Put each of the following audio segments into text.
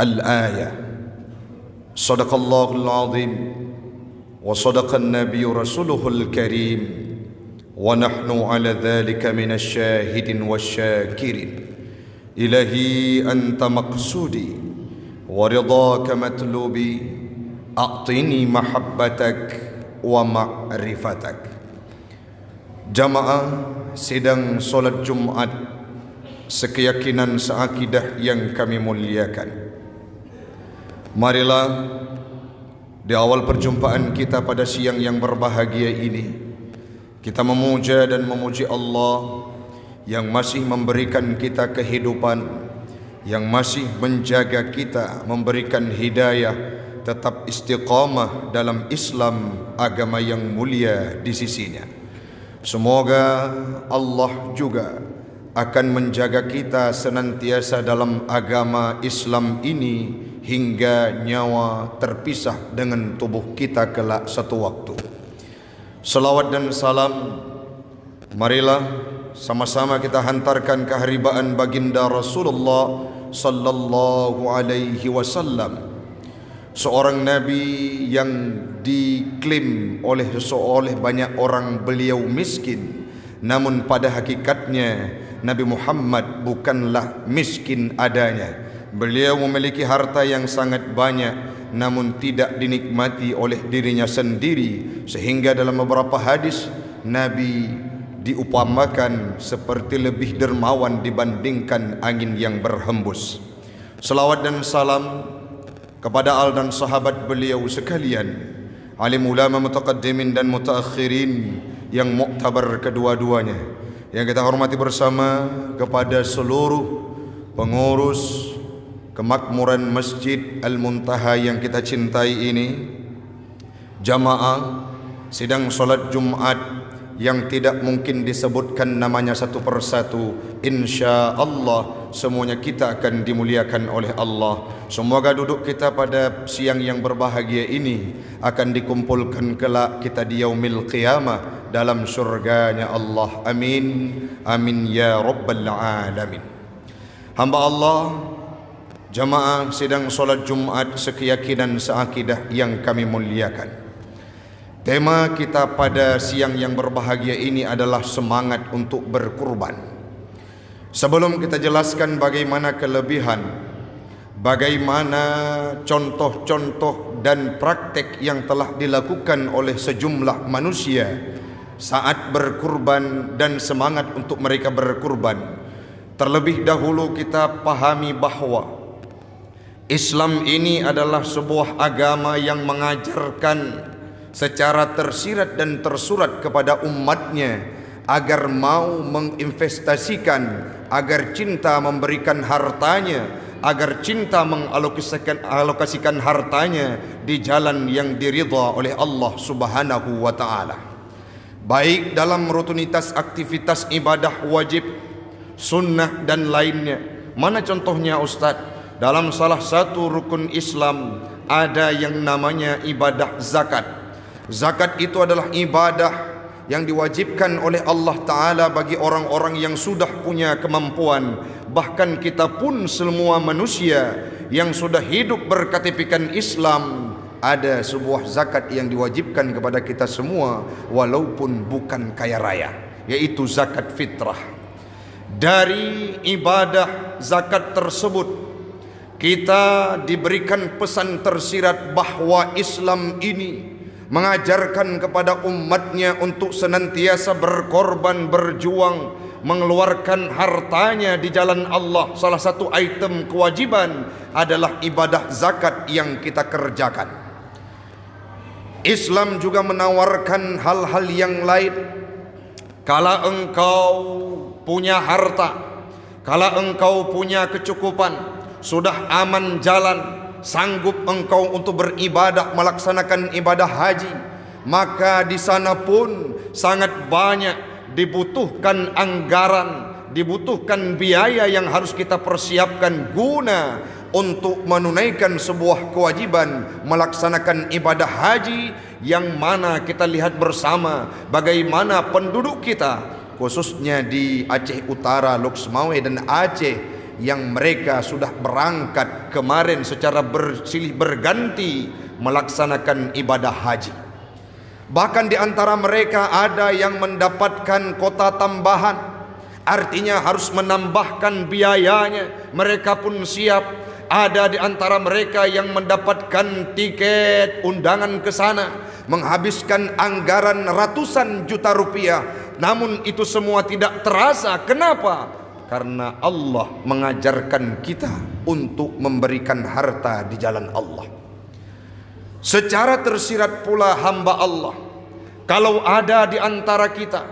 Al-ayah. Sadaqallahul azim wa sadaqan nabiyyu rasuluhul karim wa nahnu ala dhalika minasy syahidin wasyakirin. Ilahi anta maqsudi wa ridhaka matlubi, a'tini mahabbatak wa ma'rifatak. Jamaah sidang solat Jumat sekeyakinan seakidah yang kami muliakan, marilah di awal perjumpaan kita pada siang yang berbahagia ini kita memuja dan memuji Allah yang masih memberikan kita kehidupan, yang masih menjaga kita, memberikan hidayah, tetap istiqamah dalam Islam, agama yang mulia di sisinya. Semoga Allah juga akan menjaga kita senantiasa dalam agama Islam ini hingga nyawa terpisah dengan tubuh kita kelak satu waktu. Salawat dan salam marilah sama-sama kita hantarkan keharibaan baginda Rasulullah sallallahu alaihi wasallam, seorang nabi yang diklaim oleh banyak orang beliau miskin, namun pada hakikatnya Nabi Muhammad bukanlah miskin adanya. Beliau memiliki harta yang sangat banyak, namun tidak dinikmati oleh dirinya sendiri, sehingga dalam beberapa hadis Nabi diupamakan seperti lebih dermawan dibandingkan angin yang berhembus. Selawat dan salam kepada al dan sahabat beliau sekalian, alim ulama mutaqaddimin dan mutaakhirin yang muktabar kedua-duanya, yang kita hormati bersama, kepada seluruh pengurus kemakmuran Masjid Al-Muntaha yang kita cintai ini, jamaah sidang solat Jumat yang tidak mungkin disebutkan namanya satu persatu, insya Allah semuanya kita akan dimuliakan oleh Allah. Semoga duduk kita pada siang yang berbahagia ini akan dikumpulkan kelak kita di yaumil qiyamah dalam surganya Allah. Amin, amin ya rabbal alamin. Hamba Allah, jamaah sidang solat Jumat sekeyakinan seakidah yang kami muliakan, tema kita pada siang yang berbahagia ini adalah semangat untuk berkurban. Sebelum kita jelaskan bagaimana kelebihan, bagaimana contoh-contoh dan praktek yang telah dilakukan oleh sejumlah manusia saat berkurban dan semangat untuk mereka berkurban, terlebih dahulu kita pahami bahwa Islam ini adalah sebuah agama yang mengajarkan secara tersirat dan tersurat kepada umatnya agar mau menginvestasikan, agar cinta memberikan hartanya, agar cinta mengalokasikan hartanya di jalan yang diridha oleh Allah Subhanahu wa taala, baik dalam rutinitas aktivitas ibadah wajib, sunnah dan lainnya. Mana contohnya Ustaz? Dalam salah satu rukun Islam ada yang namanya ibadah zakat. Zakat itu adalah ibadah yang diwajibkan oleh Allah Ta'ala bagi orang-orang yang sudah punya kemampuan. Bahkan kita pun semua manusia yang sudah hidup berkatipikan Islam, ada sebuah zakat yang diwajibkan kepada kita semua walaupun bukan kaya raya, yaitu zakat fitrah. Dari ibadah zakat tersebut kita diberikan pesan tersirat bahwa Islam ini mengajarkan kepada umatnya untuk senantiasa berkorban, berjuang, mengeluarkan hartanya di jalan Allah. Salah satu item kewajiban adalah ibadah zakat yang kita kerjakan. Islam juga menawarkan hal-hal yang lain. Kala engkau punya harta, kala engkau punya kecukupan, sudah aman jalan, sanggup engkau untuk beribadah, melaksanakan ibadah haji, maka di sana pun sangat banyak dibutuhkan anggaran, dibutuhkan biaya yang harus kita persiapkan guna untuk menunaikan sebuah kewajiban melaksanakan ibadah haji, yang mana kita lihat bersama bagaimana penduduk kita khususnya di Aceh Utara, Loksmawe dan Aceh yang mereka sudah berangkat kemarin secara bersilih berganti melaksanakan ibadah haji. Bahkan di antara mereka ada yang mendapatkan kota tambahan, artinya harus menambahkan biayanya, mereka pun siap. Ada di antara mereka yang mendapatkan tiket undangan ke sana, menghabiskan anggaran ratusan juta rupiah. Namun itu semua tidak terasa. Kenapa? Karena Allah mengajarkan kita untuk memberikan harta di jalan Allah. Secara tersirat pula hamba Allah, kalau ada di antara kita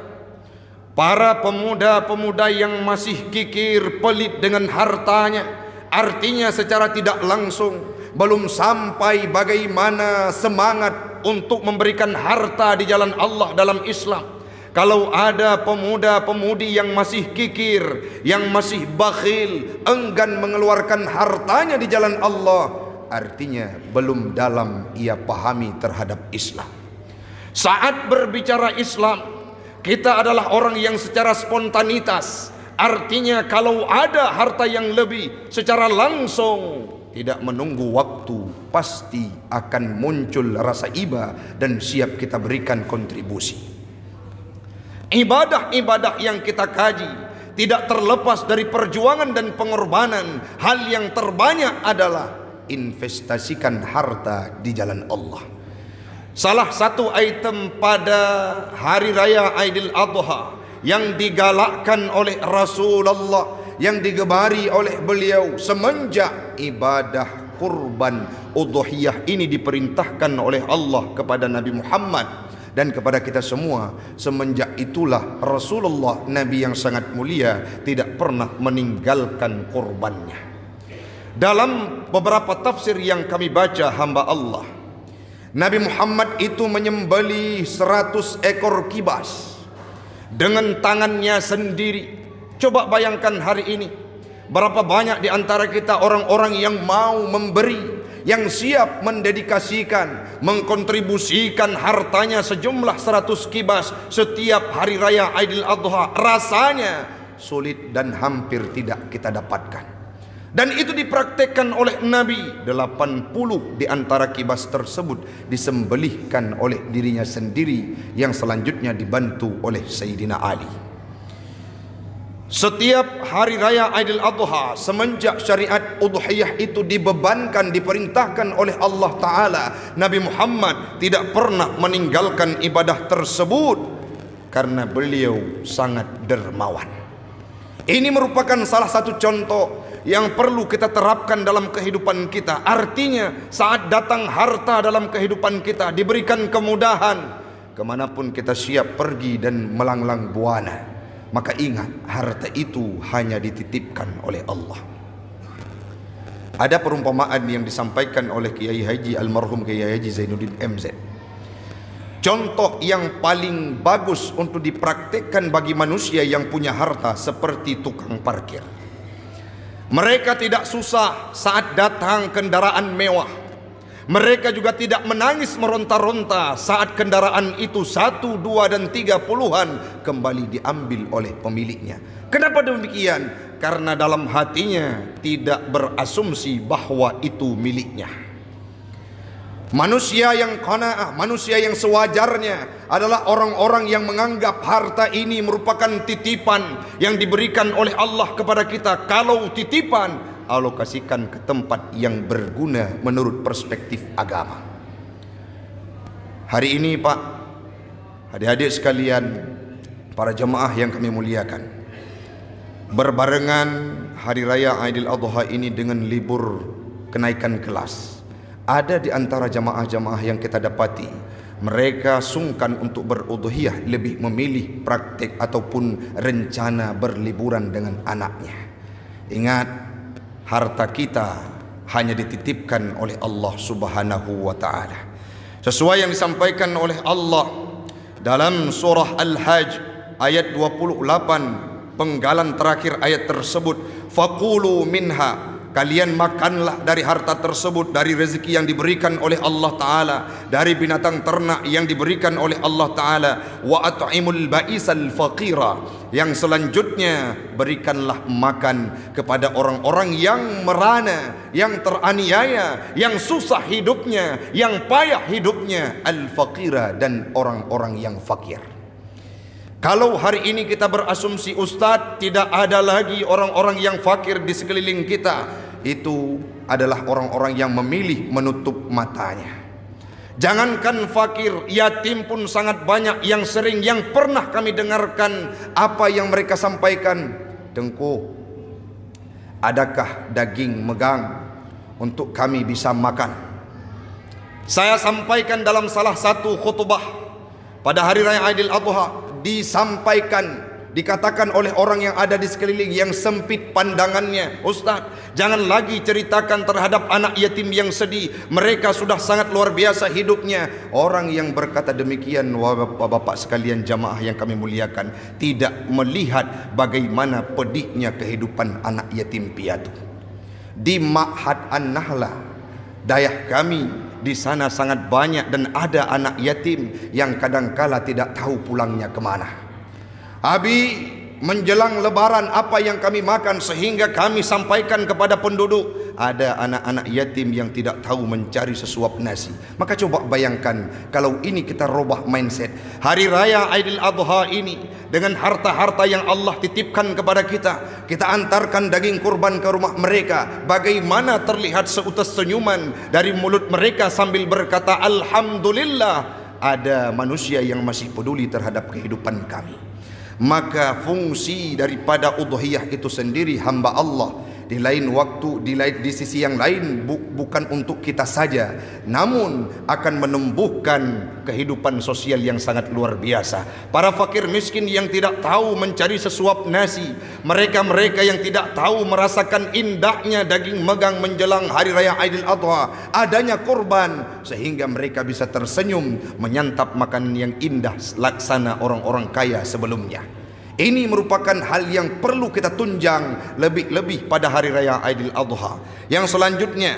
para pemuda-pemuda yang masih kikir pelit dengan hartanya, artinya secara tidak langsung belum sampai bagaimana semangat untuk memberikan harta di jalan Allah dalam Islam. Kalau ada pemuda-pemudi yang masih kikir, yang masih bakhil, enggan mengeluarkan hartanya di jalan Allah, artinya belum dalam ia pahami terhadap Islam. Saat berbicara Islam, kita adalah orang yang secara spontanitas, artinya kalau ada harta yang lebih, secara langsung tidak menunggu waktu, pasti akan muncul rasa iba dan siap kita berikan kontribusi. Ibadah-ibadah yang kita kaji tidak terlepas dari perjuangan dan pengorbanan. Hal yang terbanyak adalah investasikan harta di jalan Allah. Salah satu item pada hari raya Aidil Adha yang digalakkan oleh Rasulullah, yang digemari oleh beliau semenjak ibadah kurban udhiyah ini diperintahkan oleh Allah kepada Nabi Muhammad dan kepada kita semua. Semenjak itulah Rasulullah, Nabi yang sangat mulia, tidak pernah meninggalkan kurbannya. Dalam beberapa tafsir yang kami baca hamba Allah, Nabi Muhammad itu menyembelih 100 ekor kibas dengan tangannya sendiri. Coba bayangkan hari ini, berapa banyak di antara kita orang-orang yang mau memberi, yang siap mendedikasikan, mengkontribusikan hartanya sejumlah 100 kibas setiap hari raya Aidil Adha. Rasanya sulit dan hampir tidak kita dapatkan. Dan itu dipraktekkan oleh Nabi. 80 di antara kibas tersebut disembelihkan oleh dirinya sendiri, yang selanjutnya dibantu oleh Sayyidina Ali. Setiap hari raya Aidil Adha semenjak syariat udhiyah itu dibebankan, diperintahkan oleh Allah Ta'ala, Nabi Muhammad tidak pernah meninggalkan ibadah tersebut karena beliau sangat dermawan. Ini merupakan salah satu contoh yang perlu kita terapkan dalam kehidupan kita. Artinya saat datang harta dalam kehidupan kita, diberikan kemudahan, kemanapun kita siap pergi dan melanglang buana, maka ingat, harta itu hanya dititipkan oleh Allah. Ada perumpamaan yang disampaikan oleh Kiai Haji almarhum Kiai Haji Zainuddin MZ. Contoh yang paling bagus untuk dipraktikkan bagi manusia yang punya harta seperti tukang parkir. Mereka tidak susah saat datang kendaraan mewah. Mereka juga tidak menangis meronta-ronta saat kendaraan itu 1, 2, dan 3 puluhan kembali diambil oleh pemiliknya. Kenapa demikian? Karena dalam hatinya tidak berasumsi bahwa itu miliknya. Manusia yang qanaah, manusia yang sewajarnya adalah orang-orang yang menganggap harta ini merupakan titipan yang diberikan oleh Allah kepada kita. Kalau titipan, alokasikan ke tempat yang berguna menurut perspektif agama. Hari ini Pak, adik-adik sekalian, para jemaah yang kami muliakan, berbarengan hari raya Aidil Adha ini dengan libur kenaikan kelas, ada di antara jamaah-jamaah yang kita dapati, mereka sungkan untuk berudhiyah, lebih memilih praktek ataupun rencana berliburan dengan anaknya. Ingat, harta kita hanya dititipkan oleh Allah Subhanahu wa ta'ala. Sesuai yang disampaikan oleh Allah dalam surah Al-Hajj ayat 28, penggalan terakhir ayat tersebut, faqulu minha, kalian makanlah dari harta tersebut, dari rezeki yang diberikan oleh Allah Ta'ala, dari binatang ternak yang diberikan oleh Allah Ta'ala. Wa at'imul ba'isal faqira, yang selanjutnya berikanlah makan kepada orang-orang yang merana, yang teraniaya, yang susah hidupnya, yang payah hidupnya, al-faqira, dan orang-orang yang fakir. Kalau hari ini kita berasumsi Ustadz tidak ada lagi orang-orang yang fakir di sekeliling kita, itu adalah orang-orang yang memilih menutup matanya. Jangankan fakir, yatim pun sangat banyak yang pernah kami dengarkan apa yang mereka sampaikan. Tengku, adakah daging megang untuk kami bisa makan? Saya sampaikan dalam salah satu khutbah pada hari raya Aidil Adha, disampaikan, dikatakan oleh orang yang ada di sekeliling yang sempit pandangannya, Ustaz, jangan lagi ceritakan terhadap anak yatim yang sedih, mereka sudah sangat luar biasa hidupnya. Orang yang berkata demikian, bapak-bapak sekalian jamaah yang kami muliakan, tidak melihat bagaimana pedihnya kehidupan anak yatim piatu. Di Ma'had An-Nahla, dayah kami, di sana sangat banyak dan ada anak yatim yang kadangkala tidak tahu pulangnya kemana. Abi, menjelang lebaran apa yang kami makan, sehingga kami sampaikan kepada penduduk, ada anak-anak yatim yang tidak tahu mencari sesuap nasi. Maka coba bayangkan kalau ini kita robah mindset. Hari raya Aidil Adha ini dengan harta-harta yang Allah titipkan kepada kita, kita antarkan daging kurban ke rumah mereka. Bagaimana terlihat seutas senyuman dari mulut mereka sambil berkata, Alhamdulillah, ada manusia yang masih peduli terhadap kehidupan kami. Maka fungsi daripada udhiyah itu sendiri, hamba Allah, di lain waktu, di sisi yang lain, bukan untuk kita saja, namun akan menumbuhkan kehidupan sosial yang sangat luar biasa. Para fakir miskin yang tidak tahu mencari sesuap nasi, mereka-mereka yang tidak tahu merasakan indahnya daging megang menjelang hari raya Aidil Adha, adanya kurban, sehingga mereka bisa tersenyum menyantap makanan yang indah laksana orang-orang kaya sebelumnya. Ini merupakan hal yang perlu kita tunjang lebih-lebih pada hari raya Aidil Adha. Yang selanjutnya,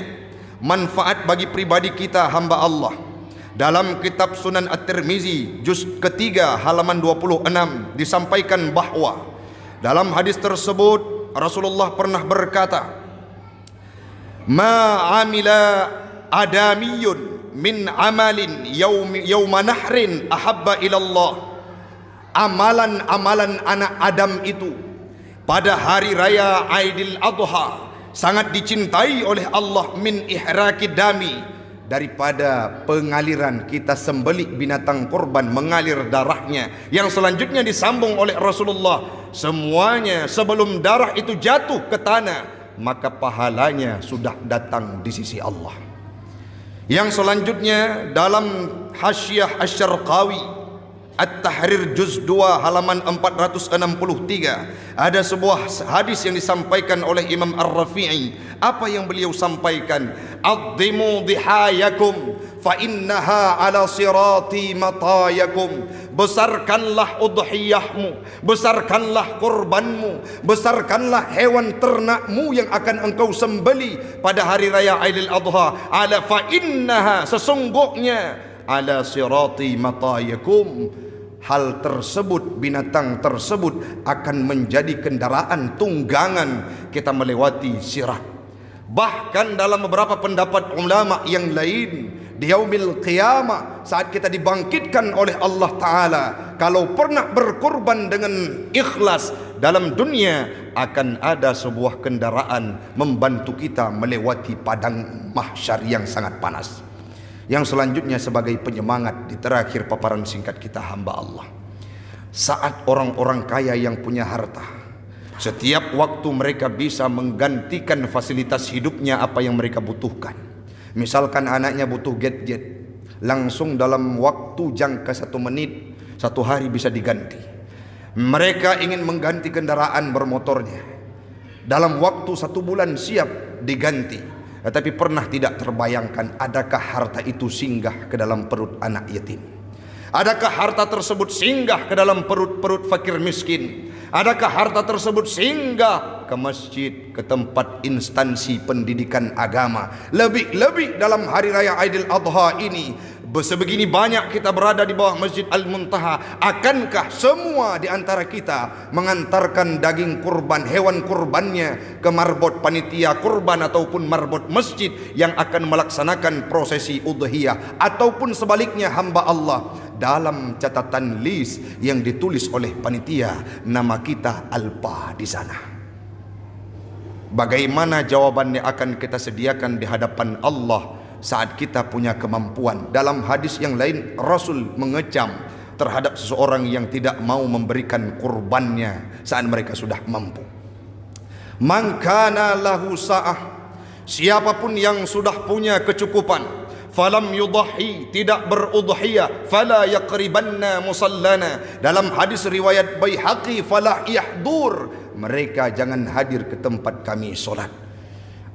manfaat bagi pribadi kita hamba Allah. Dalam kitab Sunan At-Tirmizi juz ketiga halaman 26 disampaikan bahwa dalam hadis tersebut Rasulullah pernah berkata, "Ma amila adamiyun min amalin yawma nahrin ahabba ilallah." Amalan-amalan anak Adam itu pada hari raya Aidil Adha sangat dicintai oleh Allah, min ihraqid dami, daripada pengaliran kita sembelih binatang kurban, mengalir darahnya, yang selanjutnya disambung oleh Rasulullah, semuanya sebelum darah itu jatuh ke tanah maka pahalanya sudah datang di sisi Allah. Yang selanjutnya dalam Hasyiah Asy-Syarqawi At-Tahrir juz 2 halaman 463 ada sebuah hadis yang disampaikan oleh Imam Ar-Rafi'i. Apa yang beliau sampaikan? Addimu dihayakum fa innaha ala sirati matayakum. Besarkanlah udhiyahmu, besarkanlah kurbanmu, besarkanlah hewan ternakmu yang akan engkau sembeli pada hari raya Aidil Adha. Ala fa innaha, sesungguhnya, ala sirati matayakum, hal tersebut, binatang tersebut akan menjadi kendaraan tunggangan kita melewati sirat. Bahkan dalam beberapa pendapat ulama yang lain, di yaumil qiyamah, saat kita dibangkitkan oleh Allah Ta'ala, kalau pernah berkurban dengan ikhlas dalam dunia, akan ada sebuah kendaraan membantu kita melewati padang mahsyar yang sangat panas. Yang selanjutnya sebagai penyemangat di terakhir paparan singkat kita hamba Allah, saat orang-orang kaya yang punya harta, setiap waktu mereka bisa menggantikan fasilitas hidupnya apa yang mereka butuhkan. Misalkan anaknya butuh gadget, langsung dalam waktu jangka 1 menit, 1 hari bisa diganti. Mereka ingin mengganti kendaraan bermotornya, dalam waktu 1 bulan siap diganti. Tetapi pernah tidak terbayangkan, adakah harta itu singgah ke dalam perut anak yatim? Adakah harta tersebut singgah ke dalam perut-perut fakir miskin? Adakah harta tersebut singgah ke masjid, ke tempat instansi pendidikan agama? Lebih-lebih dalam hari raya Aidil Adha ini, sebegini banyak kita berada di bawah Masjid Al-Muntaha. Akankah semua di antara kita mengantarkan daging kurban, hewan kurbannya ke marbot panitia kurban ataupun marbot masjid yang akan melaksanakan prosesi udhiyah? Ataupun sebaliknya, hamba Allah, dalam catatan list yang ditulis oleh panitia, nama kita Alpa di sana. Bagaimana jawabannya akan kita sediakan di hadapan Allah saat kita punya kemampuan? Dalam hadis yang lain, Rasul mengecam terhadap seseorang yang tidak mau memberikan kurbannya saat mereka sudah mampu. Man kana lahu sa'ah, siapapun yang sudah punya kecukupan, falam yudhi, tidak berudhiyah, fala yaqribanna musallana. Dalam hadis riwayat Baihaqi, fala yahdur, mereka jangan hadir ke tempat kami solat.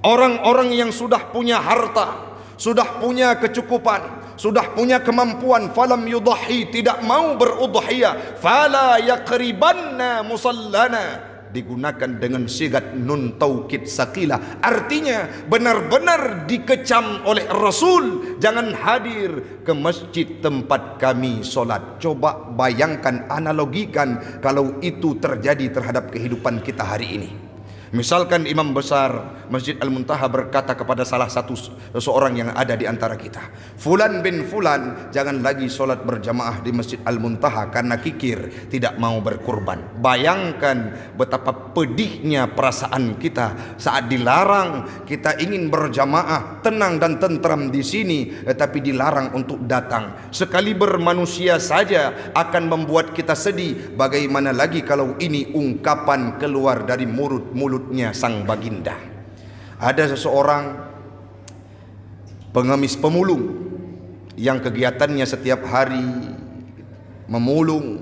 Orang-orang yang sudah punya harta, sudah punya kecukupan, sudah punya kemampuan, falam yudhi, tidak mau berudhiyah, fala yaqribanna musallana, digunakan dengan sigat nun taukid saqilah. Artinya benar-benar dikecam oleh Rasul, jangan hadir ke masjid tempat kami solat. Coba bayangkan, analogikan kalau itu terjadi terhadap kehidupan kita hari ini. Misalkan imam besar Masjid Al-Muntaha berkata kepada salah satu seseorang yang ada di antara kita, Fulan bin Fulan, jangan lagi solat berjamaah di Masjid Al-Muntaha karena kikir, tidak mau berkurban. Bayangkan betapa pedihnya perasaan kita saat dilarang. Kita ingin berjamaah tenang dan tentram di sini, tetapi dilarang untuk datang. Sekali bermanusia saja akan membuat kita sedih, bagaimana lagi kalau ini ungkapan keluar dari mulutnya sang baginda. Ada seseorang pengemis pemulung yang kegiatannya setiap hari memulung,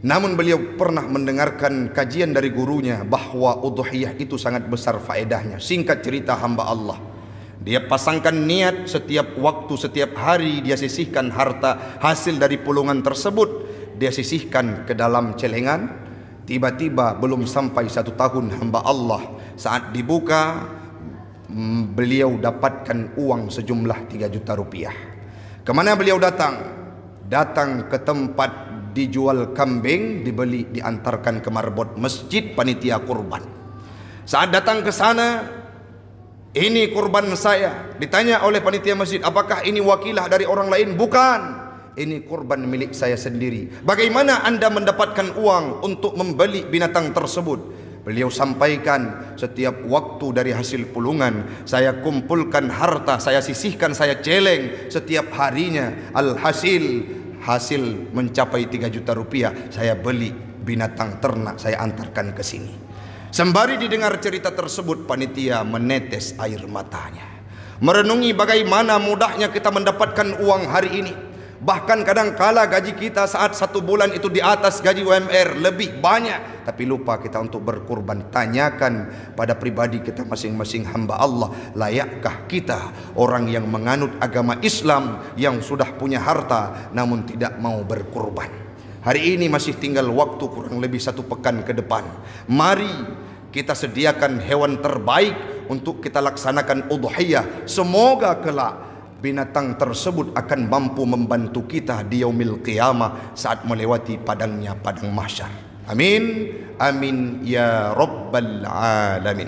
namun beliau pernah mendengarkan kajian dari gurunya bahwa udhiyah itu sangat besar faedahnya. Singkat cerita, hamba Allah, dia pasangkan niat setiap waktu, setiap hari dia sisihkan harta hasil dari pulungan tersebut, dia sisihkan ke dalam celengan. Tiba-tiba belum sampai 1 tahun, hamba Allah, saat dibuka, beliau dapatkan uang sejumlah 3 juta rupiah. Kemana beliau datang? Datang ke tempat dijual kambing, dibeli, diantarkan ke marbot masjid panitia kurban. Saat datang ke sana, ini kurban saya. Ditanya oleh panitia masjid, apakah ini wakilah dari orang lain? Bukan, ini kurban milik saya sendiri. Bagaimana anda mendapatkan uang untuk membeli binatang tersebut? Beliau sampaikan, setiap waktu dari hasil pulungan saya kumpulkan harta, saya sisihkan, saya celeng setiap harinya. Hasil mencapai 3 juta rupiah, saya beli binatang ternak, saya antarkan ke sini. Sembari didengar cerita tersebut, panitia menetes air matanya, merenungi bagaimana mudahnya kita mendapatkan uang hari ini. Bahkan kadang-kala gaji kita saat 1 bulan itu di atas gaji UMR, lebih banyak, tapi lupa kita untuk berkurban. Tanyakan pada pribadi kita masing-masing, hamba Allah, layakkah kita orang yang menganut agama Islam yang sudah punya harta namun tidak mau berkurban? Hari ini masih tinggal waktu kurang lebih 1 pekan ke depan. Mari kita sediakan hewan terbaik untuk kita laksanakan udhiyah. Semoga kelak binatang tersebut akan mampu membantu kita di yaumil qiyamah saat melewati padang mahsyar. Amin, amin ya rabbal alamin.